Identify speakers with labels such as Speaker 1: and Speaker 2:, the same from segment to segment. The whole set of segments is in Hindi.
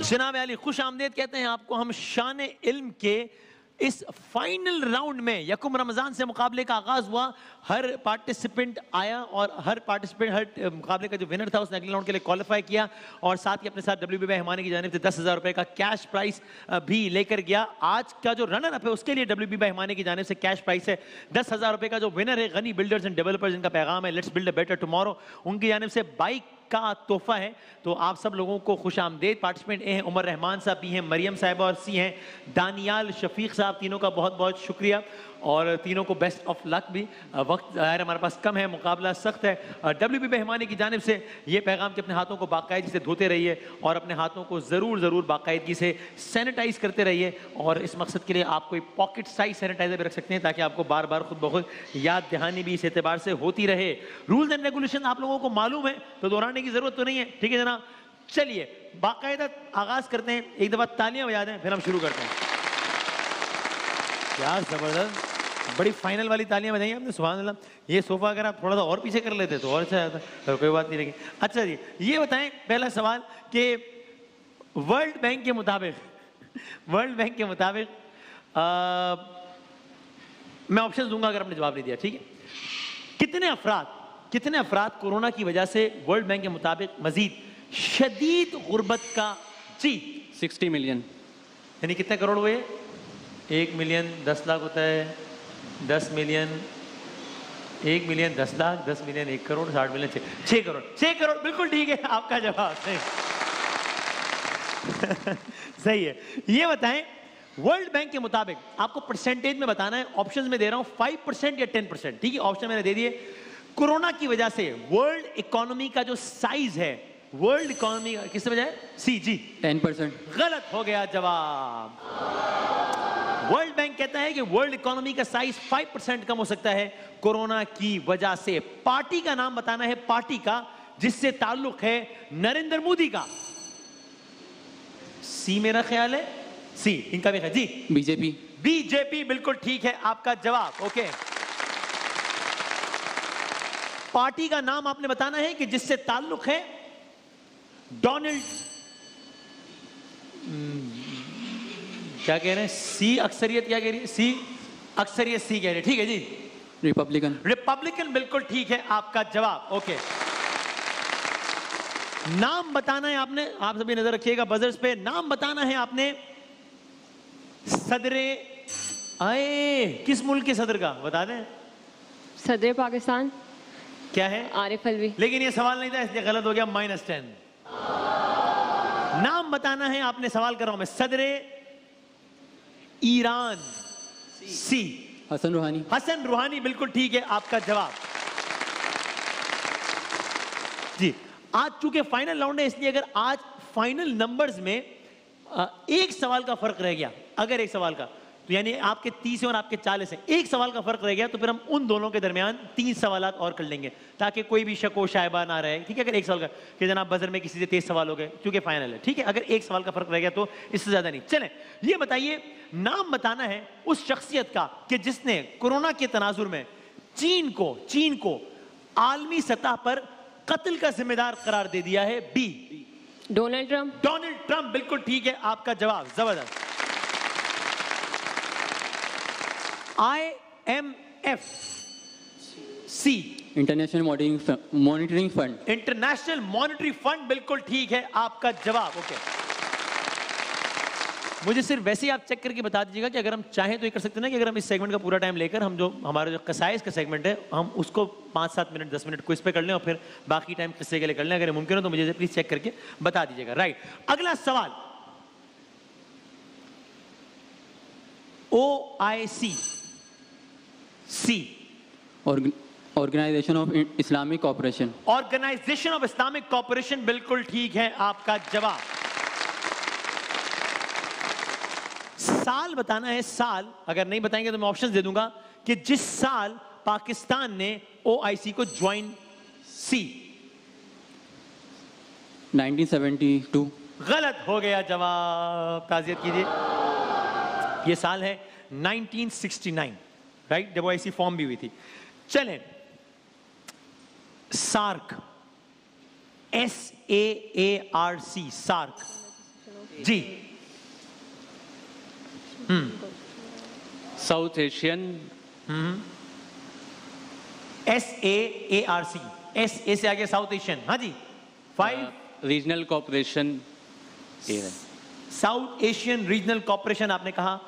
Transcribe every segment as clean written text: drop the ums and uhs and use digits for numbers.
Speaker 1: जनाब अली खुश आमदेद कहते हैं आपको हम शान इल्म के इस फाइनल राउंड में यकुम रमज़ान से मुकाबले का आगाज़ हुआ। हर पार्टिसिपेंट आया और हर मुकाबले का जो विनर था उसने अगले राउंड के लिए क्वालिफाई किया और साथ ही अपने साथ WBB हिमानी की जानिब से 10,000 रुपए का कैश प्राइस भी लेकर गया। आज का जो रनर अप है उसके लिए WBB हिमानी की जानिब से कैश प्राइस है 10,000 रुपए का। जो विनर है गनी बिल्डर्स एंड डेवलपर्स, इनका पैगाम है let's build a better tomorrow, उनकी जानिब से बाइक का तोहफा है। तो आप सब लोगों को खुश आमदेद। पार्टिसिपेंट ए हैं उमर रहमान साहब, बी हैं मरियम साहिबा और सी हैं दानियाल शफीक साहब। तीनों का बहुत बहुत शुक्रिया और तीनों को बेस्ट ऑफ लक भी। वक्त यार हमारे पास कम है, मुकाबला सख्त है। WBB हिमानी की जानिब से ये पैगाम कि अपने हाथों को बाकायदगी से धोते रहिए और अपने हाथों को ज़रूर बाकायदगी से सैनिटाइज करते रहिए और इस मकसद के लिए आप कोई पॉकेट साइज सैनिटाइजर भी रख सकते हैं ताकि आपको बार बार खुद ब खुद याद दहानी भी इस एतबार से होती रहे। रूल्स एंड रेगुलेशन आप लोगों को मालूम है तो दोहराने की जरूरत तो नहीं है, ठीक है जनाब। चलिए बाकायदा आगाज करते हैं, एक दफा तालियां बजा दें फिर हम शुरू करते हैं। क्या जबरदस्त, बड़ी फाइनल वाली तालियां बजाई आपने, सुभान अल्लाह। ये सोफा अगर आप थोड़ा सा और पीछे कर लेते तो और अच्छा जाता, तो कोई बात नहीं। लेकिन अच्छा जी ये बताएं, पहला सवाल कि वर्ल्ड बैंक के मुताबिक मैं ऑप्शन दूंगा अगर आपने जवाब नहीं दिया, ठीक है। कितने अफराद कोरोना की वजह से वर्ल्ड बैंक के मुताबिक मजीद शदीद गुर्बत का 60 मिलियन, यानी कितने करोड़ हुए? 1 मिलियन 10 लाख होता है, 10 million 1 million 10 lakh, 10 million 1 crore, 60 million 6 crore. 6 crore बिल्कुल ठीक है आपका जवाब, सही सही है। ये बताएं वर्ल्ड बैंक के मुताबिक आपको परसेंटेज में बताना है, ऑप्शंस में दे रहा हूं 5% या 10%, ठीक है। ऑप्शन मैंने दे दिए। कोरोना की वजह से वर्ल्ड इकोनॉमी का जो साइज है, वर्ल्ड इकोनॉमी किससे वजह है? सी जी 10%। गलत हो गया जवाब। वर्ल्ड बैंक कहता है कि वर्ल्ड इकोनॉमी का साइज 5% कम हो सकता है कोरोना की वजह से। पार्टी का नाम बताना है, पार्टी का जिससे ताल्लुक है नरेंद्र मोदी का। सी मेरा ख्याल है, सी इनका भी है जी, बीजेपी बिल्कुल ठीक है आपका जवाब, ओके। पार्टी का नाम आपने बताना है कि जिससे ताल्लुक है डोनाल्ड, क्या कह रहे हैं? सी अक्सरियत क्या कह रही है? सी अक्सरियत सी कह रही है, ठीक है जी। रिपब्लिकन बिल्कुल ठीक है आपका जवाब, ओके। नाम बताना है आपने, आप सभी नजर रखिएगा बजर्स पे। नाम बताना है आपने सदरे आए, किस मुल्क के सदर का बता दें?
Speaker 2: सदर पाकिस्तान।
Speaker 1: क्या है?
Speaker 2: आरिफ अलवी।
Speaker 1: लेकिन ये सवाल नहीं था इसलिए गलत हो गया, -10। नाम बताना है आपने, सवाल कर रहा हूं मैं। सदरे ईरान, सी हसन रूहानी बिल्कुल ठीक है आपका जवाब जी। आज चूंकि फाइनल राउंड है इसलिए अगर आज फाइनल नंबर्स में एक सवाल का फर्क रह गया, अगर एक सवाल का, तो यानी आपके 30 और आपके 40 है, एक सवाल का फर्क रह गया तो फिर हम उन दोनों के दरमियान 3 सवालात और कर लेंगे ताकि कोई भी शक व शायबा ना रहे, ठीक है। अगर एक सवाल का कि जनाब बजर में किसी से 23 सवाल हो गए क्योंकि फाइनल है, ठीक है। अगर एक सवाल का फर्क रह गया तो इससे ज्यादा नहीं। चलें ये बताइए, नाम बताना है उस शख्सियत का कि जिसने कोरोना के तनाजुर में चीन को आलमी सतह पर कत्ल का जिम्मेदार करार दे दिया है। बी
Speaker 2: डोनाल्ड
Speaker 1: ट्रंप बिल्कुल ठीक है आपका जवाब, जबरदस्त। IMF, सी
Speaker 3: इंटरनेशनल मॉनिटरिंग
Speaker 1: फंड बिल्कुल ठीक है आपका जवाब, ओके। मुझे सिर्फ वैसे ही आप चेक करके बता दीजिएगा कि अगर हम चाहें तो ये कर सकते हैं ना कि अगर हम इस सेगमेंट का पूरा टाइम लेकर हम जो हमारा जो कसाइस का सेगमेंट है हम उसको 5-7 मिनट 10 मिनट क्विज पे कर लें और फिर बाकी टाइम किस्से के लिए कर लें। अगर मुमकिन हो तो मुझे प्लीज चेक करके बता दीजिएगा। राइट, अगला सवाल। OIC, see
Speaker 3: organisation of Islamic
Speaker 1: cooperation बिल्कुल ठीक है आपका जवाब। साल बताना है, साल अगर नहीं बताएंगे तो मैं ऑप्शन दे दूंगा कि जिस साल पाकिस्तान ने OIC को ज्वाइन। सी
Speaker 3: 1972।
Speaker 1: गलत हो गया जवाब, ताज़ियत कीजिए। ये साल है 1969, राइट, जब OIC फॉर्म भी हुई थी। चलें, सार्क, SAARC, सार्क जी।
Speaker 4: साउथ एशियन
Speaker 1: SAARC, SA से आगे साउथ एशियन। हाँ जी। 5
Speaker 4: regional corporation
Speaker 1: south Asian regional corporation आपने कहा,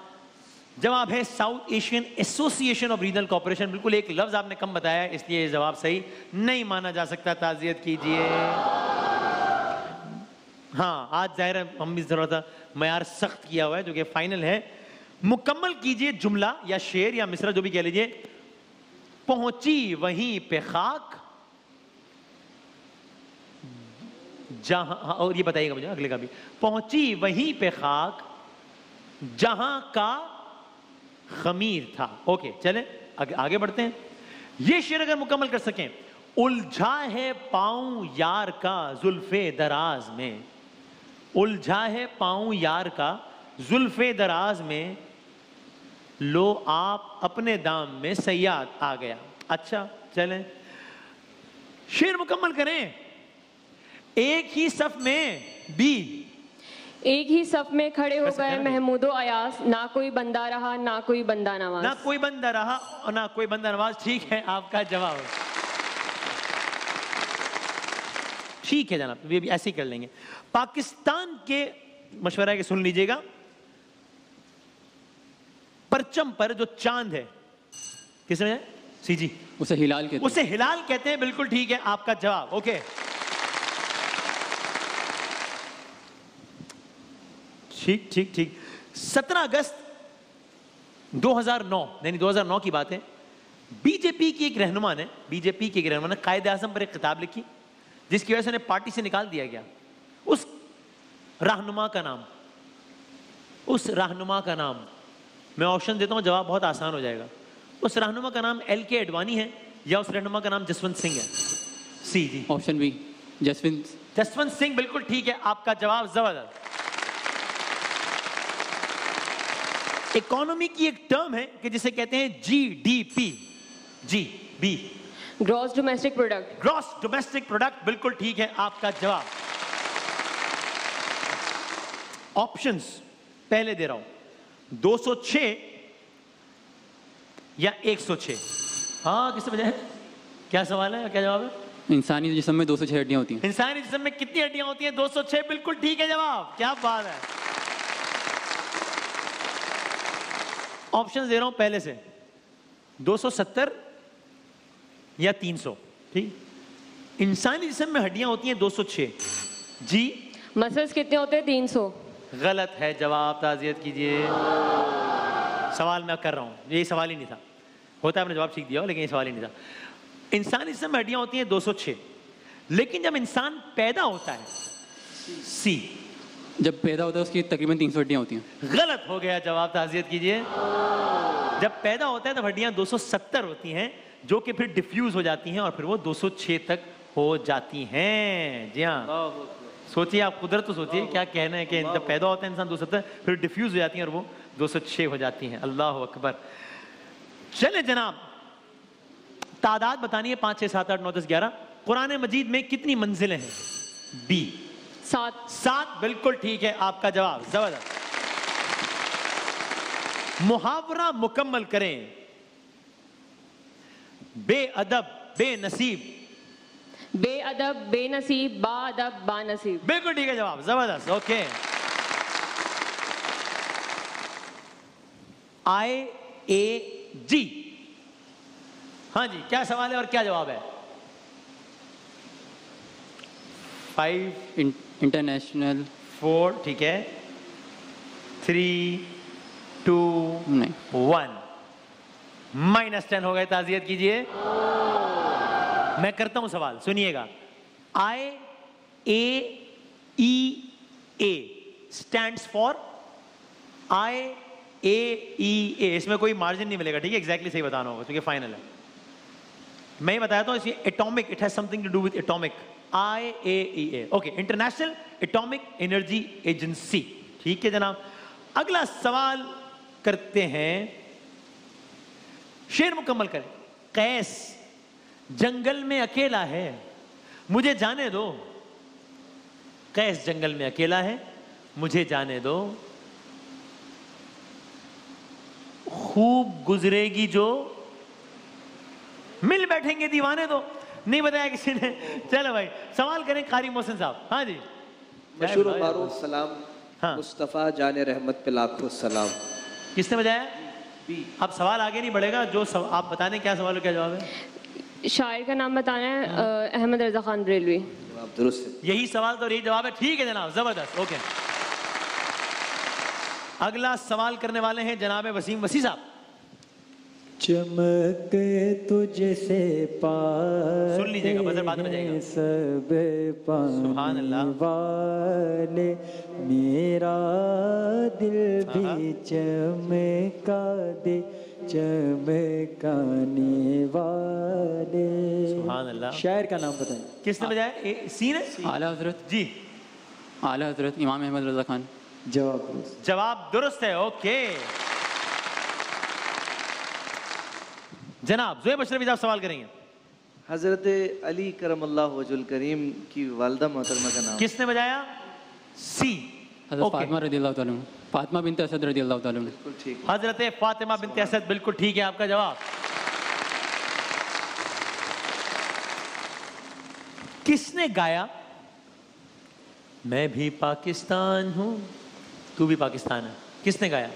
Speaker 1: जवाब है south Asian association of regional corporation. बिल्कुल एक लफ्ज आपने कम बताया, इसलिए जवाब सही नहीं माना जा सकता। ताज़ियत कीजिए। हाँ, आज जाहिर है हम भी थोड़ा सा मयार सख्त किया हुआ है, जो कि फाइनल है। मुकम्मल कीजिए जुमला या शेर या मिसरा, जो भी कह लीजिए। पहुंची वहीं पे खाक जहां, और ये बताइएगा मुझे अगले का भी। पहुंची वहीं पे खाक जहां का खमीर था। ओके, चलें आगे बढ़ते हैं। ये शेर अगर मुकम्मल कर सकें, उलझा है पांव यार का जुल्फे दराज में, उलझा है पांव यार का जुल्फे दराज में, लो आप अपने दाम में सयाद आ गया। अच्छा, चलें शेर मुकम्मल करें। एक ही सफ में बी,
Speaker 2: एक ही सफ में खड़े हो
Speaker 1: कैसे
Speaker 2: गए
Speaker 1: करेंगे?
Speaker 2: महमूदो अयास, ना कोई बंदा रहा ना कोई बंदा नवाज।
Speaker 1: ना कोई बंदा रहा और ना कोई बंदा नवाज। ठीक है आपका जवाब, ठीक है जनाब, ये भी ऐसे ही कर लेंगे। पाकिस्तान के मशवरा के सुन लीजिएगा। परचम पर जो चांद है, किस में है? सी जी,
Speaker 3: उसे हिलाल कहते हैं।
Speaker 1: उसे हिलाल कहते हैं। बिल्कुल ठीक है आपका जवाब। ओके, ठीक ठीक ठीक। 17 अगस्त 2009, यानी 2009 की बात है। बीजेपी की एक रहनुमा ने, कायदे आज़म पर एक किताब लिखी, जिसकी वजह से उन्हें पार्टी से निकाल दिया गया। उस रहनुमा का नाम मैं ऑप्शन देता हूं, जवाब बहुत आसान हो जाएगा। उस रहनुमा का नाम LK अडवाणी है या उस रहनुमा का नाम जसवंत सिंह है? सी जी,
Speaker 3: ऑप्शन बी,
Speaker 1: जसवंत सिंह। बिल्कुल ठीक है आपका जवाब, जबरदस्त। इकोनॉमी की एक टर्म है कि जिसे कहते हैं GDP, GB,
Speaker 2: gross domestic product.
Speaker 1: Gross domestic product. बिल्कुल ठीक है आपका जवाब। ऑप्शंस पहले दे रहा हूं, 206 या 106। हाँ, किससे वजह है? क्या सवाल है, क्या जवाब है?
Speaker 3: इंसानी जिस्म में 206 हड्डियां होती हैं।
Speaker 1: इंसानी जिस्म में कितनी हड्डियां होती हैं? 206। बिल्कुल ठीक है जवाब, क्या बात है। ऑप्शन दे रहा हूं पहले से, 270 या 300। ठीक, इंसानी जिस्म में हड्डियां होती हैं 206। जी,
Speaker 2: मसल्स कितने होते हैं? 300।
Speaker 1: गलत है जवाब, ताज़ियत कीजिए। सवाल मैं कर रहा हूं, ये सवाल ही नहीं था। होता है आपने जवाब ठीक दिया हो, लेकिन ये सवाल ही नहीं था। इंसानी जिस्म में हड्डियां होती हैं 206, लेकिन जब इंसान पैदा होता है, सी,
Speaker 3: जब पैदा होता है उसकी तकरीबन 300 हड्डियां होती हैं।
Speaker 1: गलत हो गया जवाब, ताज़ियत कीजिए। जब पैदा होता है तब हड्डियां 270 होती हैं, जो कि फिर डिफ्यूज हो जाती हैं और फिर वो 206 तक हो जाती हैं। जी हाँ, सोचिए आप, कुदरत तो सोचिए, क्या कहना है कि जब पैदा होता है इंसान 270, फिर डिफ्यूज हो जाती हैं और वो 206 हो जाती हैं। अल्लाह अकबर। चले जनाब, तादाद बतानी है 5, 6, 7, 8, 9, 10, 11। कुरान मजीद में कितनी मंजिलें हैं? बी, 7। बिल्कुल ठीक है आपका जवाब, जबरदस्त। मुहावरा मुकम्मल करें। बेअदब बेनसीब।
Speaker 2: बेअदब बेनसीब, बाअदब बानसीब।
Speaker 1: बिल्कुल ठीक है जवाब, जबरदस्त। Okay, IAG। हाँ जी, क्या सवाल है और क्या जवाब है? 5,
Speaker 3: इंटरनेशनल
Speaker 1: 4, ठीक है, 3, 2,
Speaker 3: नहीं
Speaker 1: 1। -10 हो गए, ताज़ियत कीजिए। मैं करता हूं सवाल, सुनिएगा। IAEA stands for IAEA। इसमें कोई मार्जिन नहीं मिलेगा, ठीक है, एग्जैक्टली सही बताना होगा क्योंकि फाइनल है। मैं ही बताता हूं, इसे atomic, it has something to do with atomic. IAEA, okay, international atomic energy agency. ठीक है जनाब, अगला सवाल करते हैं। शेर मुकम्मल करें। कैस जंगल में अकेला है, मुझे जाने दो। कैस जंगल में अकेला है, मुझे जाने दो, खूब गुजरेगी जो, मिल बैठेंगे दीवाने दो। नहीं बताया किसी ने। चलो भाई सवाल करें कारी मोहसिन साहब। हाँ जी।
Speaker 5: मशहूर व मारूफ सलाम
Speaker 1: हाँ।
Speaker 5: मुस्तफ़ा जाने रहमत पे लाखों सलाम।
Speaker 1: किसने बजाया? अब सवाल आगे नहीं बढ़ेगा, जो आप बता दें क्या सवाल हो, क्या जवाब है?
Speaker 2: शायर का नाम बताना है, अहमद रजा खान बरेलवी।
Speaker 5: जवाब दुरुस्त है।
Speaker 1: यही सवाल तो यही जवाब है। ठीक है जनाब, जबरदस्त। ओके, अगला सवाल करने वाले हैं जनाब वसीम वसी साहब।
Speaker 6: चमक तुझसे पाए
Speaker 1: सुन लीजिएगा, बजर बाद में जाएगा।
Speaker 6: सब
Speaker 1: सुभान अल्लाह।
Speaker 6: वाले मेरा दिल भी चमका दे, चमकाने वाले।
Speaker 1: सुभान अल्लाह।
Speaker 6: शायर का नाम बताएं।
Speaker 1: किसने बजाया? सीन है?
Speaker 3: आला हजरत
Speaker 1: जी।
Speaker 3: आला हजरत इमाम अहमद रजा खान।
Speaker 6: जवाब दुरुस्त।
Speaker 1: जवाब दुरुस्त है। ओके जनाब ज़ुहैब अशरफी साहब सवाल करेंगे।
Speaker 7: हजरत अली करमल्लाहु वजहुल करीम की वालदा मोहतरमा का नाम।
Speaker 1: किसने बजाया? सी।
Speaker 3: हजरत फातिमा रज़ियल्लाहु ताला अन्हा, फातिमा बिन्त असद रज़ियल्लाहु ताला अन्हा।
Speaker 7: बिल्कुल ठीक।
Speaker 1: हजरत फातिमा बिन्त असद, बिल्कुल ठीक है आपका जवाब। किसने गाया मैं भी पाकिस्तान हूं तू भी पाकिस्तान है? किसने गाया?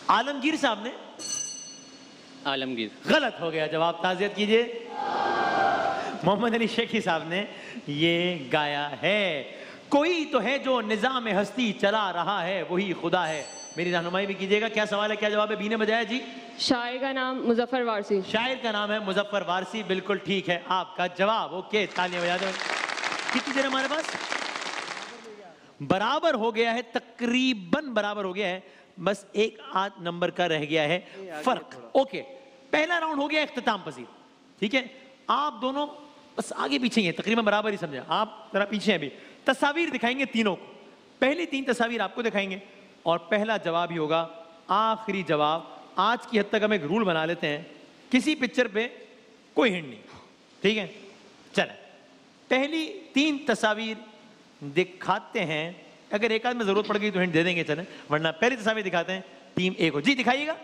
Speaker 1: आलमगीर साहब ने।
Speaker 4: आलमगीर।
Speaker 1: गलत हो गया जवाब, ताज़ियत कीजिए। मोहम्मद अली शेखी साहब ने ये गाया है। कोई तो है जो निजाम हस्ती चला रहा है, वही खुदा है। मेरी रहनुमाई भी कीजिएगा, क्या सवाल है, क्या जवाब है? बी ने बजाया जी।
Speaker 2: शायर का नाम मुजफ्फर वारसी।
Speaker 1: शायर का नाम है मुजफ्फर वारसी, बिल्कुल ठीक है आपका जवाब। ओके, तालियां बजा दो। कितनी देर हमारे पास? बराबर हो गया है, तकरीबन बराबर हो गया है, बस एक आध नंबर का रह गया है फर्क। ओके, पहला राउंड हो गया इख्तिताम पजीर। ठीक है, आप दोनों बस आगे पीछे ही हैं, तकरीबन बराबर ही समझे। आप जरा पीछे हैं अभी। तस्वीर दिखाएंगे तीनों को, पहली तीन तस्वीर आपको दिखाएंगे और पहला जवाब ही होगा आखिरी जवाब। आज की हद तक हम एक रूल बना लेते हैं, किसी पिक्चर पे कोई हिंट नहीं। ठीक है, चले पहली तीन तस्वीर दिखाते हैं। अगर एक आध में जरूरत पड़ गई तो हिंट दे देंगे, चले, वरना पहली तस्वीर दिखाते हैं टीम ए को। जी दिखाइएगा।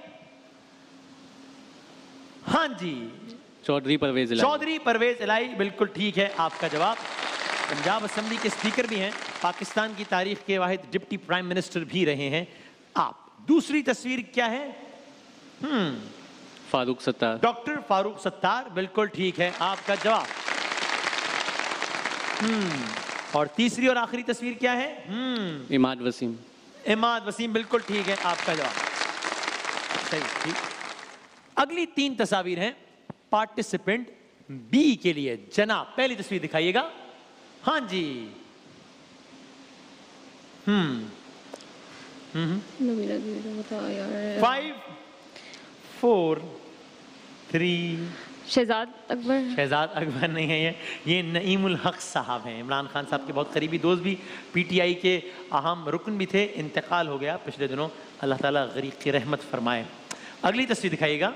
Speaker 1: हाँ जी,
Speaker 4: चौधरी परवेज इलाही।
Speaker 1: चौधरी परवेज इलाही, बिल्कुल ठीक है आपका जवाब। पंजाब असेंबली के स्पीकर भी हैं, पाकिस्तान की तारीख के वाहिद डिप्टी प्राइम मिनिस्टर भी रहे हैं आप। दूसरी तस्वीर क्या है?
Speaker 4: फारूक सत्तार।
Speaker 1: डॉक्टर फारूक सत्तार, बिल्कुल ठीक है आपका जवाब। और तीसरी और आखिरी तस्वीर क्या है?
Speaker 4: इमाद वसीम।
Speaker 1: इमाद वसीम, बिल्कुल ठीक है आपका जवाब। सही, ठीक। अगली तीन तस्वीर हैं पार्टिसिपेंट बी के लिए। जनाब पहली तस्वीर दिखाइएगा। हाँ जी। 5 4 3।
Speaker 2: शहजाद अकबर।
Speaker 1: शहजाद अकबर नहीं है ये नईमुल हक साहब हैं, इमरान खान साहब के बहुत करीबी दोस्त भी, पीटीआई के अहम रुकन भी थे। इंतकाल हो गया पिछले दिनों, अल्लाह ताला गरीब की रहमत फरमाए। अगली तस्वीर दिखाइएगा।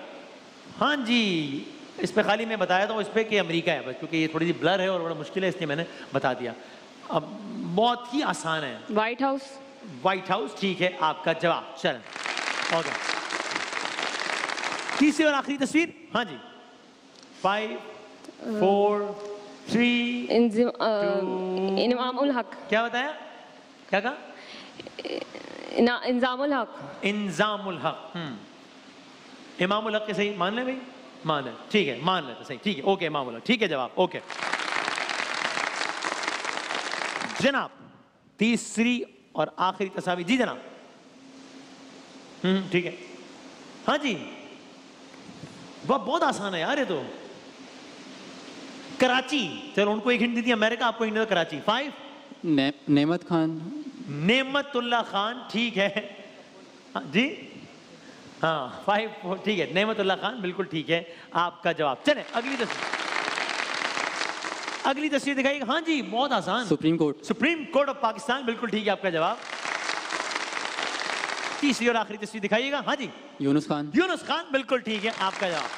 Speaker 1: हाँ जी, इस पे खाली मैं बताया था इस पे कि अमेरिका है, बस क्योंकि ये थोड़ी सी ब्लर है और बड़ा मुश्किल है, इसलिए मैंने बता दिया। अब बहुत ही आसान है।
Speaker 2: White house.
Speaker 1: व्हाइट हाउस, ठीक है आपका जवाब। चलें, ओके। तीसरी और आखिरी तस्वीर। हाँ जी, 5 4 3।
Speaker 2: इनामुल हक।
Speaker 1: क्या बताया? क्या कहा?
Speaker 2: इंजामुल हक।
Speaker 1: इंजामुल हक। इमामुल हक के सही मान ले भाई, मान ले, ठीक है, मान लेते सही, ठीक है, ओके, इमामुल हक, ठीक है जवाब। ओके जनाब, तीसरी और आखिरी तस्वीर। जी जनाब। ठीक है। हाँ जी, वह बहुत आसान है यार ये तो। कराची, चलो उनको एक हिंट दी थी अमेरिका, आपको हिंट दे दो कराची। 5।
Speaker 3: नेमत खान।
Speaker 1: नेमतुल्ला खान, ठीक है। हाँ, जी हाँ 5 4, ठीक है, नेमतुल्ला खान, बिल्कुल ठीक है आपका जवाब। चले अगली तस्वीर। अगली तस्वीर दिखाइए। हाँ जी, बहुत आसान।
Speaker 3: Supreme court.
Speaker 1: Supreme court of Pakistan, बिल्कुल ठीक है आपका जवाब। तीसरी और आखिरी तस्वीर दिखाइएगा। हाँ जी,
Speaker 3: यूनुस खान।
Speaker 1: यूनुस खान, बिल्कुल ठीक है आपका जवाब।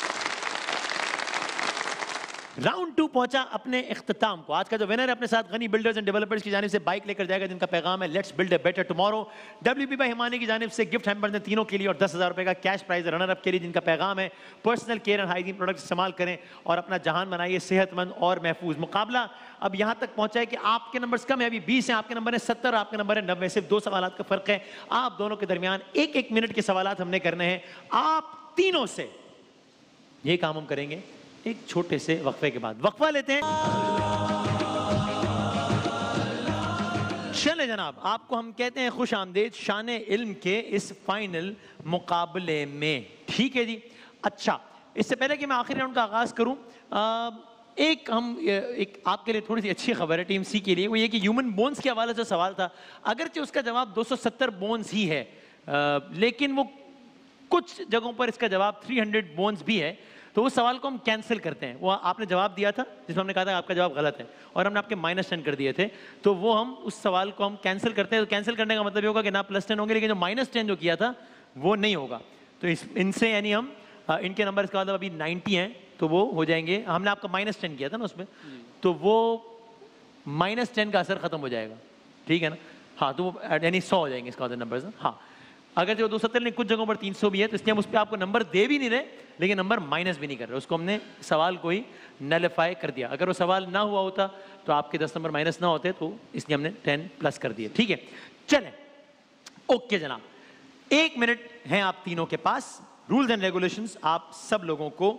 Speaker 1: राउंड 2 पहुंचा अपने इख्तिताम को। आज का जो विनर है अपने साथ गनी बिल्डर्स एंड डेवलपर्स की जानिब से बाइक लेकर जाएगा, जिनका पैगाम है let's build a better tomorrow. WP भाई हिमानी की जानिब से गिफ्ट हैम्पर ने तीनों के लिए और 10,000 रुपए का कैश प्राइज रनर अप के लिए, जिनका पैगाम है personal care and hygiene product इस्तेमाल करें और अपना जहान बनाइए सेहतमंद और महफूज। मुकाबला अब यहाँ तक पहुंचा है कि आपके नंबर्स कम है, अभी 20 है, आपके नंबर है 70, आपके नंबर है 90, सिर्फ 2 सवालात का फर्क है। आप दोनों के दरमियान 1-1 मिनट के सवालात हमने करने हैं। आप तीनों से ये काम हम करेंगे एक छोटे से वक्फे के बाद। वक्फा लेते हैं। चले जनाब, आपको हम कहते हैं खुश आमदेद शान इल्म के इस फाइनल मुकाबले में। ठीक है जी। अच्छा, इससे पहले कि मैं आखिरी राउंड का आगाज करूं, एक आपके लिए थोड़ी सी अच्छी खबर है टीम सी के लिए, वो ये कि ह्यूमन बोन्स के हवाले से सवाल था। अगरचे उसका जवाब 270 बोन्स ही है, लेकिन वो कुछ जगहों पर इसका जवाब 300 बोन्स भी है, तो उस सवाल को हम कैंसिल करते हैं। वो आपने जवाब दिया था जिसमें हमने कहा था आपका जवाब गलत है और हमने आपके -10 कर दिए थे, तो वो हम उस सवाल को हम कैंसिल करते हैं। तो कैंसिल करने का मतलब ये होगा कि ना +10 होंगे, लेकिन जो -10 जो किया था वो नहीं होगा। तो इनसे यानी हम इनके नंबर इसका मतलब अभी 90 हैं, तो वो हो जाएंगे। हमने आपका -10 किया था ना उसमें, तो वो -10 का असर खत्म हो जाएगा। ठीक है ना? हाँ, तो वो यानी 100 हो जाएंगे इसका नंबर। हाँ, अगर जो 270 नहीं, कुछ जगहों पर 300 भी है, तो इसलिए हम उस पर आपको नंबर दे भी नहीं रहे, लेकिन नंबर माइनस भी नहीं कर रहे। उसको हमने सवाल को ही नलिफाई कर दिया। अगर वो सवाल ना हुआ होता तो आपके 10 नंबर माइनस ना होते, तो इसलिए हमने 10+ कर दिए। ठीक है, चलें। ओके जनाब, 1 मिनट है आप तीनों के पास। रूल्स एंड रेगुलेशंस आप सब लोगों को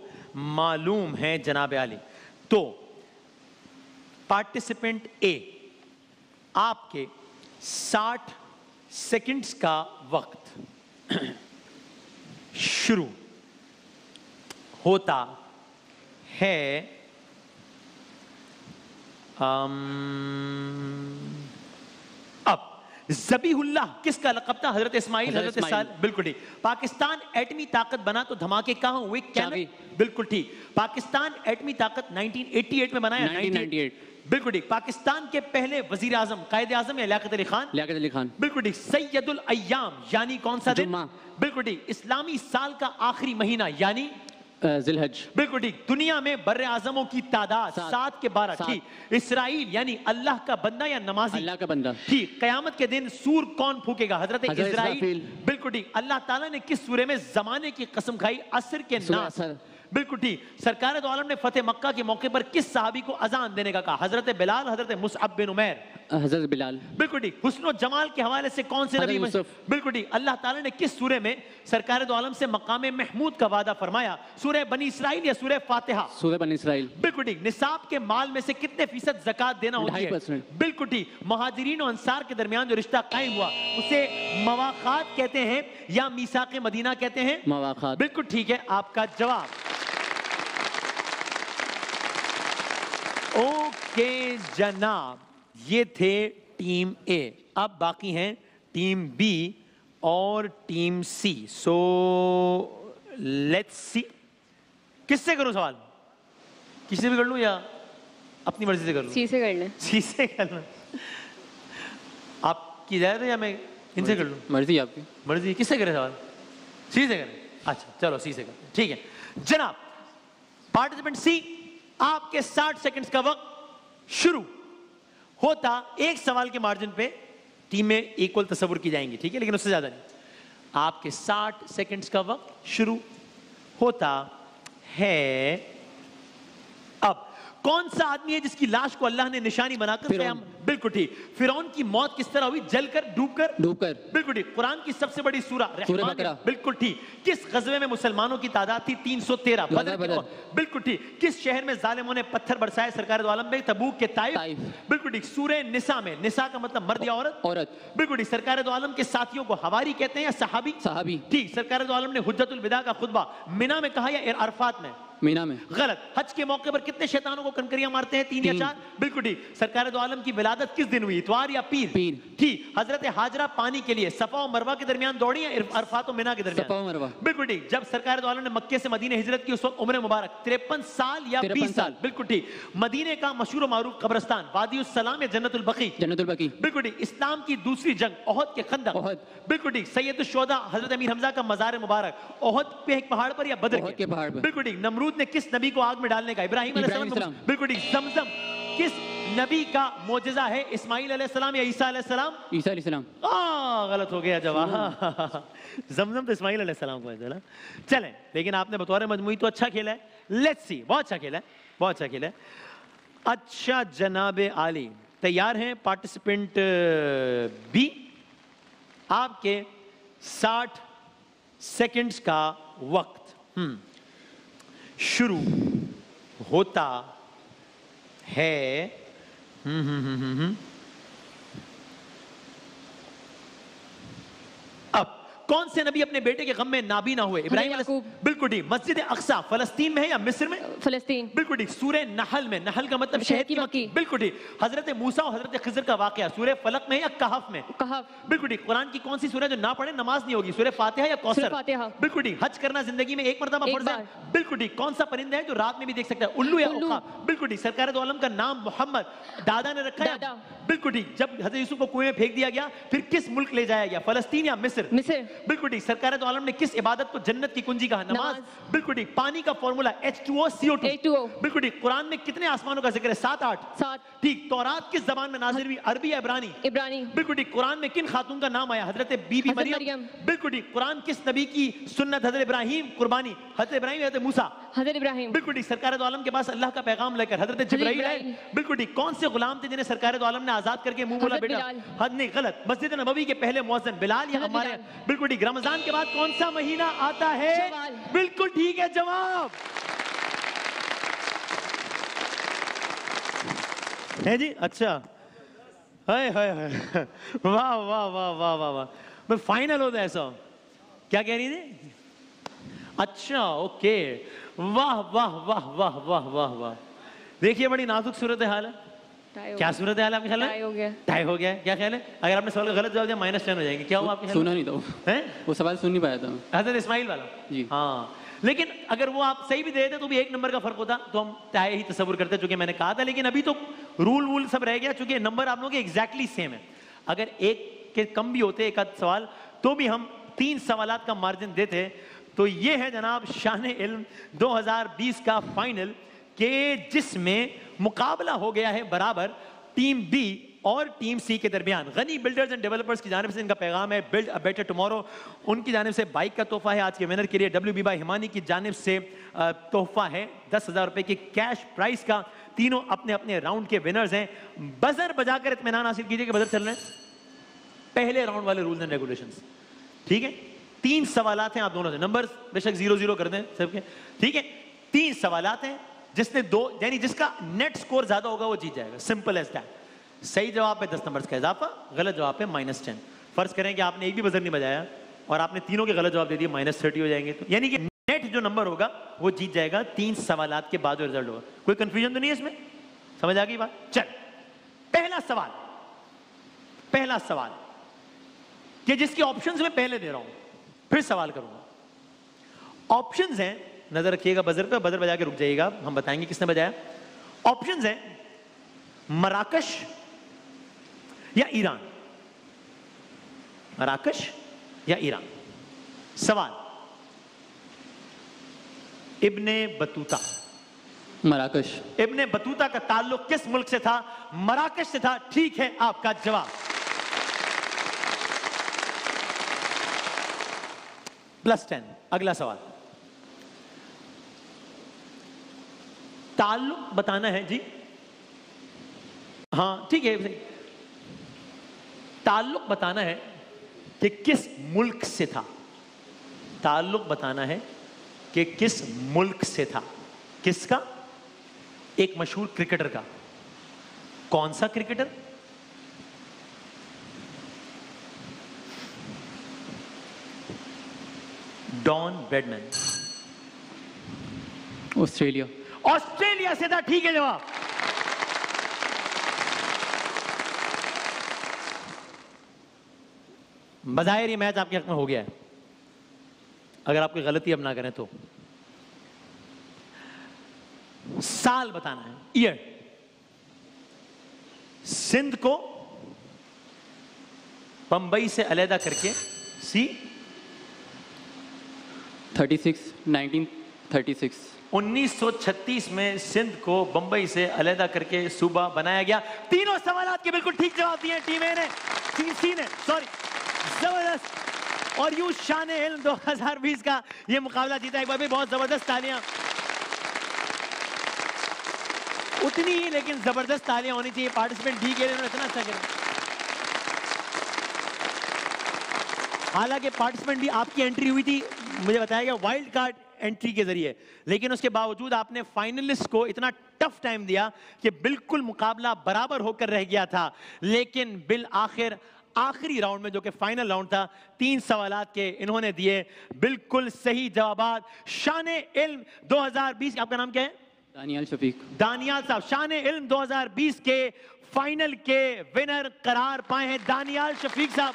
Speaker 1: मालूम है जनाब आली। तो पार्टिसिपेंट ए, आपके 60 सेकंड्स का वक्त शुरू होता है अब। ज़बीहुल्लाह किसका लक़ब था? हजरत इस्माइल, हजरत साल। बिल्कुल ठीक। पाकिस्तान एटमी ताकत बना तो धमाके कहां हुए? बिल्कुल ठीक। पाकिस्तान एटमी ताकत 1988 में बनाया।
Speaker 3: 1998।
Speaker 1: बिल्कुल ठीक। पाकिस्तान के पहले वजीर आजम कायदे आजम या लियाकत अली खान?
Speaker 3: लियाकत अली खान।
Speaker 1: बिल्कुल ठीक। सैयदुल अय्याम यानी कौन सा दिन? बिल्कुल ठीक। इस्लामी साल का आखिरी महीना यानी
Speaker 3: जिलहज।
Speaker 1: बिल्कुल ठीक। दुनिया में बर्रे आजमों की तादाद 7 के 12। ठीक। इसराइल यानी अल्लाह का बंदा या नमाजी?
Speaker 3: अल्लाह का बंदा।
Speaker 1: ठीक। कयामत के दिन सूर कौन फूकेगा? हजरत इस्राइल। बिल्कुल ठीक। अल्लाह ताला ने किस सूरे में जमाने की कसम खाई? असर के नास। बिल्कुल ठीक। सरकार दो आलम ने फतेह मक्का के मौके पर किस सहाबी को अजान देने का कहा? हजरत बिलाल, हजरत मुसअब बिन उमैर?
Speaker 3: हजरत बिलाल।
Speaker 1: बिल्कुल ठीक। हुस्न और जमाल के हवाले से कौन से नबी? बिल्कुल ठीक। अल्लाह ताला ने किस सूरे में सरकार दो आलम से मकाम महमूद का वादा फरमाया? सूरह बनी इसराइल या सूरह फातिहा?
Speaker 3: सूरह बनी इसराइल।
Speaker 1: बिल्कुल ठीक। निसाब के माल में से कितने फीसद ज़कात देना होती है?
Speaker 3: 2.5%।
Speaker 1: बिल्कुल ठीक। मुहाजिरीन और अंसार के दरमियान जो रिश्ता कायम हुआ उसे मवाक़ात कहते हैं या मीसाक़े मदीना कहते हैं?
Speaker 3: मवाक़ात।
Speaker 1: बिल्कुल ठीक है आपका जवाब। ओके जनाब, ये थे टीम ए। अब बाकी हैं टीम बी और team C. So let's see, किससे करूं सवाल? किसी भी कर लूं या अपनी मर्जी से कर लूं?
Speaker 2: सी से कर लें।
Speaker 1: सी से करना आपकी इजाजत है या मैं इनसे कर लूं?
Speaker 3: मर्जी आपकी।
Speaker 1: मर्जी। किससे करें सवाल? सी से करें। अच्छा चलो सी से करते हैं। ठीक है जनाब, पार्टिसिपेंट सी, आपके 60 सेकंड्स का वक्त शुरू होता। एक सवाल के मार्जिन पे टीम में इक्वल तस्वुर की जाएंगी। ठीक है, लेकिन उससे ज्यादा नहीं। आपके 60 सेकंड्स का वक्त शुरू होता है अब। कौन सा आदमी है जिसकी लाश को अल्लाह ने निशानी बनाकर कयाम? बिल्कुल ठीक। फिरौन की मौत किस तरह हुई? जलकर, डूबकर?
Speaker 3: डूबकर।
Speaker 1: बिल्कुल ठीक। कुरान की सबसे बड़ी सूरा
Speaker 3: सूरह बकरा।
Speaker 1: बिल्कुल ठीक। किस गज़वे में मुसलमानों की तादाद थी? 313। बदर। बिल्कुल ठीक। किस शहर में जालिमों ने पत्थर बरसाए सरकार दो आलम पे? तबूक के ताइफ। बिल्कुल ठीक। सूरह निसा में, निसा का मतलब मर्द या औरत?
Speaker 3: औरत।
Speaker 1: बिल्कुल ठीक। सरकार दो आलम के साथियों को हवारी कहते हैं या सहाबी?
Speaker 3: सहाबी।
Speaker 1: ठीक। सरकार दो आलम ने हुज्जतुल विदा का खुतबा मिना में कहा या अरफात में?
Speaker 3: मीना में।
Speaker 1: गलत। हज के मौके पर कितने शैतानों को कनकरियां मारते हैं? 3 या 4? बिल्कुल ठीक। सरकार दो आलम की विलादत किस दिन हुई? इतवार या पीर?
Speaker 3: पीर।
Speaker 1: ठीक। हजरत हाजरा पानी के लिए सफा और मरवा के दरमियान दौड़ी या अरफात और मिना के दरमियान?
Speaker 3: सफा और मरवा।
Speaker 1: बिल्कुल ठीक। जब सरकार दो आलम ने मक्के से मदीने हिजरत की उस वक्त उम्र मुबारक 53 साल या 20 साल? बिल्कुल ठीक। मदीने का मशहूर और मारूफ कब्रिस्तान वादी उस सलाम या जन्नतुल बकी?
Speaker 3: जन्नतुल बकी।
Speaker 1: बिल्कुल ठीक। इस्लाम की दूसरी जंग ओहद के खंदक?
Speaker 3: ओहद।
Speaker 1: बिल्कुल ठीक। सैयद शुहदा हजरत अमीर हमजा का मजार मुबारक ओहद पे एक पहाड़ पर या बदर
Speaker 3: ओहद के पहाड़ पर?
Speaker 1: बिल्कुल ठीक। नमरूद नमरूद ने किस नबी को आग में डालने का? इब्राहिम
Speaker 3: इब्राहिम
Speaker 1: अलैहिस्सलाम।
Speaker 3: अलैहिस्सलाम।
Speaker 1: बिल्कुल ठीक। जमजम किस नबी का मोजज़ा है? इस्माइल अलैहिस्सलाम या ईसा अलैहिस्सलाम?
Speaker 3: ईसा अलैहिस्सलाम।
Speaker 1: गलत हो गया जवाब। जमजम तो इस्माइल अलैहिस्सलाम को है। चलें, लेकिन आपने बतौर मजमूई तो अच्छा खेला है। लेट्स सी, बहुत अच्छा खेला है, बहुत अच्छा खेला है। अच्छा जनाबे आली, तैयार हैं पार्टिसिपेंट बी? आपके 60 सेकंड्स का वक्त शुरू होता है। अब कौन से नबी अपने बेटे के गम में नाबी ना हुए? इब्राहिम
Speaker 2: याकूब।
Speaker 1: बिल्कुल ठीक। मस्जिद अक्सा फलस्तीन में है या मिस्र में?
Speaker 2: फलस्तीन।
Speaker 1: बिल्कुल ठीक। सूरह नहल में, नहल का मतलब शहद की मक्खी। बिल्कुल ठीक। हजरत मूसा और हजरत खिज़र का वाकया सूरह फलक में या कहफ में?
Speaker 2: कहफ।
Speaker 1: बिल्कुल ठीक। कुरान की कौन सी सूरह जो ना पढ़े नमाज नहीं होगी? सूरह फातिहा या कौसर?
Speaker 2: सूरह फातिहा।
Speaker 1: बिल्कुल ठीक। हज करना जिंदगी में एक मर्तबा
Speaker 2: एक
Speaker 1: फर्ज है?
Speaker 2: बार।
Speaker 1: बिल्कुल ठीक। कौन सा परिंदा है जो रात में भी देख सकता है? उल्लू या
Speaker 2: उल्लू।
Speaker 1: उक़ाब? बिल्कुल ठीक। सरकार दो आलम का नाम मोहम्मद दादा ने रखा है?
Speaker 2: दादा।
Speaker 1: बिल्कुल ठीक। जब हजरत यूसुफ को कुएं में फेंक दिया गया, फिर किस मुल्क ले जाया गया? फलस्तीन या मिस्र?
Speaker 2: मिस्र।
Speaker 1: बिल्कुल ठीक। सरकार दो आलम ने किस इबादत को जन्नत की कुंजी कहा? नमाज।
Speaker 2: नमाज।
Speaker 1: बिल्कुल ठीक। पानी का फॉर्मूला H2O CO2।
Speaker 2: H2O।
Speaker 1: बिल्कुल ठीक। कुरान में कितने आसमानों का जिक्र है? 7-8।
Speaker 2: 7।
Speaker 1: ठीक। तौरात किस जबान में नाजिल हुई? अरबी या इब्रानी?
Speaker 2: इब्रानी।
Speaker 1: बिल्कुल ठीक। कुरान में किन खातून का नाम आया? हजरत बीबी
Speaker 2: हजरत
Speaker 1: मरियम।
Speaker 2: मरियम।
Speaker 1: बिल्कुल ठीक। कुरान किस नबी की सुन्नत? हजरत इब्राहिम कुर्बानी, हजरत इब्राहिम हजरत मूसा।
Speaker 2: हजरत इब्राहिम।
Speaker 1: बिल्कुल ठीक। सरकार दो आलम के पास अल्लाह का पैगाम लेकर हजरत जिब्राइल आए।
Speaker 2: जिब्राइल।
Speaker 1: बिल्कुल ठीक। कौन से गुलाम थे जिन्हें सरकार दो आलम ने आजाद करके मुंह बोला
Speaker 2: हजरत
Speaker 1: बेटा?
Speaker 2: बिलाल।
Speaker 1: हद नहीं, गलत। मस्जिद नबवी के पहले मुअज्जिन बिलाल या
Speaker 2: हजरत
Speaker 1: हमारे?
Speaker 2: बिलाल।
Speaker 1: बिल्कुल ठीक। रमजान के बाद कौन सा महीना आता है?
Speaker 2: शव्वाल।
Speaker 1: बिल्कुल ठीक है जवाब है जी। अच्छा, हाय हाय हाय, वाह वाह वाह वाह वाह वाह। मैं फाइनल होता है ऐसा। क्या कह रही थी? अच्छा, ओके। वाह वाह वाह वाह वाह वाह वाह। देखिए बड़ी नाजुक सूरत हाल है। क्या सूरत हाल है आपके ख्याल में?
Speaker 2: टाई हो गया।
Speaker 1: टाई हो गया है? क्या ख्याल है? अगर आपने सवाल का गलत जवाब दिया -10 हो जाएंगे। क्या हुआ आपके ख्याल
Speaker 3: सुना
Speaker 1: में?
Speaker 3: नहीं था वो।
Speaker 1: हैं?
Speaker 3: वो सवाल सुन नहीं पाया था।
Speaker 1: हजरत इस्माइल वाला?
Speaker 3: जी।
Speaker 1: हाँ, लेकिन अगर वो आप सही भी दे देते तो भी 1 नंबर का फर्क होता, तो हम टाई ही तस्वुर करते, चूंकि मैंने कहा था। लेकिन अभी तो रूल वूल सब रह गया, चूंकि नंबर आप लोगों के एग्जैक्टली सेम है। अगर एक के कम भी होते एक आध सवाल, तो भी हम 3 सवालात का मार्जिन देते। तो ये है जनाब शान इल्म 2020 का फाइनल, के जिसमें मुकाबला हो गया है बराबर टीम बी और टीम सी के दरमियान। गनी बिल्डर्स एंड डेवलपर्स की जानिब से इनका पैगाम है बिल्ड अ बेटर टुमारो। उनकी जानिब से बाइक का तोहफा है आज के विनर के लिए। WB बाय हिमानी की जानिब से तोहफा है 10,000 रुपए की कैश प्राइस का। तीनों अपने अपने राउंड के विनर्स हैं। बजर बजाकर इत्मीनान हासिल कीजिए कि बजर चल रहे हैं। पहले राउंड वाले रूल्स एंड रेगुलेशंस, ठीक है? 3 सवालात हैं आप दोनों से। नंबर बेशक 0-0 कर दें सबके, ठीक है? 3 सवालात हैं, जिसने 2 यानी जिसका नेट स्कोर ज्यादा होगा वो जीत जाएगा। Simple as that. सही जवाब पे 10 नंबर का इजाफा, गलत जवाब पे -10। फर्ज करें कि आपने एक भी बजर नहीं बजाया और आपने तीनों के गलत जवाब दे दिए, -30 हो जाएंगे। तो यानी कि नेट जो नंबर होगा वो जीत जाएगा। 3 सवालात के बाद जो रिजल्ट होगा। कोई कंफ्यूजन तो नहीं है इसमें? समझ आ गई बात? चल, पहला सवाल कि जिसके ऑप्शंस मैं पहले दे रहा हूं, फिर सवाल करूंगा। ऑप्शंस हैं, नजर रखिएगा बजर पे, बजर बजा के रुक जाइएगा, हम बताएंगे किसने बजाया। ऑप्शंस हैं मराकश या ईरान। मराकश या ईरान। सवाल, इब्ने बतूता।
Speaker 3: मराकश।
Speaker 1: इब्ने बतूता का ताल्लुक किस मुल्क से था? मराकश से था। ठीक है आपका जवाब। +10। अगला सवाल, ताल्लुक बताना है जी। हाँ ठीक है, ताल्लुक बताना है कि किस मुल्क से था। ताल्लुक बताना है कि किस मुल्क से था। किसका? एक मशहूर क्रिकेटर का। कौन सा cricketer? Don Bradman.
Speaker 3: Australia.
Speaker 1: Australia से था। ठीक है जवाब। बजाय ये मैच आपके हक में हो गया है, अगर आपकी गलती अब ना करें तो। साल बताना है, ईयर। सिंध को बंबई से अलहदा करके, सी
Speaker 3: 1936।
Speaker 1: 1936 में सिंध को बंबई से अलहदा करके सूबा बनाया गया। तीनों सवालात के बिल्कुल ठीक जवाब दिए टीम ए ने, टीम सी ने, सॉरी, जबरदस्त। और यूं शान इल्म 2020 का ये मुकाबला जीता। एक बार भी बहुत जबरदस्त तालियां, उतनी ही लेकिन जबरदस्त तालियां होनी चाहिए पार्टिसिपेंट डी के लिए, उन्होंने इतना अच्छा किया। हालांकि पार्टिसिपेंट भी आपकी एंट्री हुई थी, मुझे बताया गया वाइल्ड कार्ड एंट्री के जरिए, लेकिन उसके बावजूद आपने फाइनलिस्ट को इतना टफ टाइम दिया कि बिल्कुल मुकाबला बराबर होकर रह गया था। लेकिन बिल आखिर आखिरी राउंड में, जो कि फाइनल राउंड था, 3 सवालात के इन्होंने दिए बिल्कुल सही जवाबात। शान इल्म 2020, आपका नाम क्या है?
Speaker 3: दानियाल शफीक।
Speaker 1: दानियाल साहब शान इल्म 2020 के फाइनल के विनर करार पाए हैं दानियाल शफीक साहब,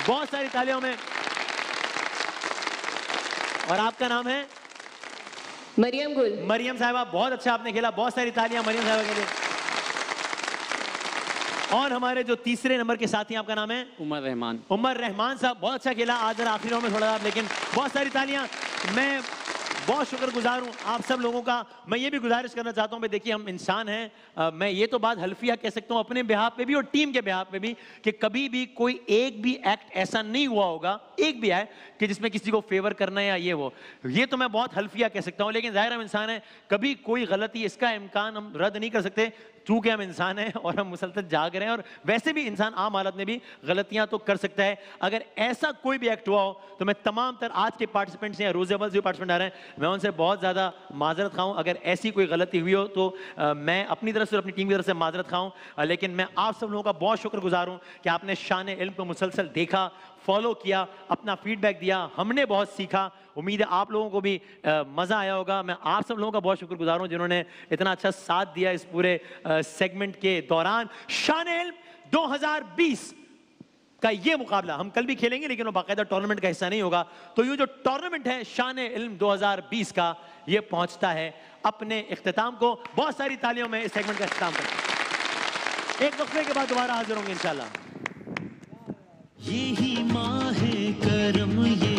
Speaker 1: बहुत सारी तालियों में। और आपका नाम है?
Speaker 2: मरियम गुल।
Speaker 1: मरियम साहबा, बहुत अच्छा आपने खेला, बहुत सारी तालियां मरियम साहबा के लिए। और हमारे जो तीसरे नंबर के साथी, आपका नाम है?
Speaker 4: उमर रहमान।
Speaker 1: उमर रहमान साहब, बहुत अच्छा खेला आज आखिरी राउंड में थोड़ा, लेकिन बहुत सारी तालियां। मैं बहुत शुक्रगुजार हूँ आप सब लोगों का। मैं ये भी गुजारिश करना चाहता हूँ भाई, देखिए हम इंसान हैं, मैं ये तो बात हल्फिया कह सकता हूँ अपने बिहाफ पे भी और टीम के बिहाफ पे भी, कि कभी भी कोई एक भी एक्ट ऐसा नहीं हुआ होगा, एक भी है कि जिसमें किसी को फेवर करना या ये तो मैं बहुत हल्फिया कह सकता हूँ। लेकिन जाहिर हम इंसान है, कभी कोई गलती, इसका इम्कान हम रद्द नहीं कर सकते, चूंकि हम इंसान हैं और हम मुसलसल जाग रहे हैं। और वैसे भी इंसान आम हालत में भी गलतियां तो कर सकता है। अगर ऐसा कोई भी एक्ट हुआ हो तो मैं तमाम तर आज के पार्टिसिपेंट्स या रोज़ अव्वल जो पार्टिसिपेंट आ रहे हैं, मैं उनसे बहुत ज़्यादा माजरत खाऊं अगर ऐसी कोई गलती हुई हो तो। मैं अपनी तरफ से, अपनी टीम की तरफ से माजरत खाऊं, लेकिन मैं आप सब लोगों का बहुत शुक्रगुजार हूं कि आपने शान इल्म को मुसलसल देखा, फॉलो किया, अपना फीडबैक दिया, हमने बहुत सीखा। उम्मीद है आप लोगों को भी मज़ा आया होगा। मैं आप सब लोगों का बहुत शुक्रगुजार हूँ जिन्होंने इतना अच्छा साथ दिया इस पूरे सेगमेंट के दौरान। शान इल्म 2020 का ये मुकाबला हम कल भी खेलेंगे, लेकिन वो बाकायदा टूर्नामेंट का हिस्सा नहीं होगा। तो ये जो टूर्नामेंट है शान इल्म 2020 का, ये पहुंचता है अपने इख्तिताम को। बहुत सारी तालियों में इस सेगमेंट का इख्तिताम करते हैं। एक वक्फे के बाद दोबारा हाजिर होंगे इंशाल्लाह।
Speaker 8: यही माह करम, ये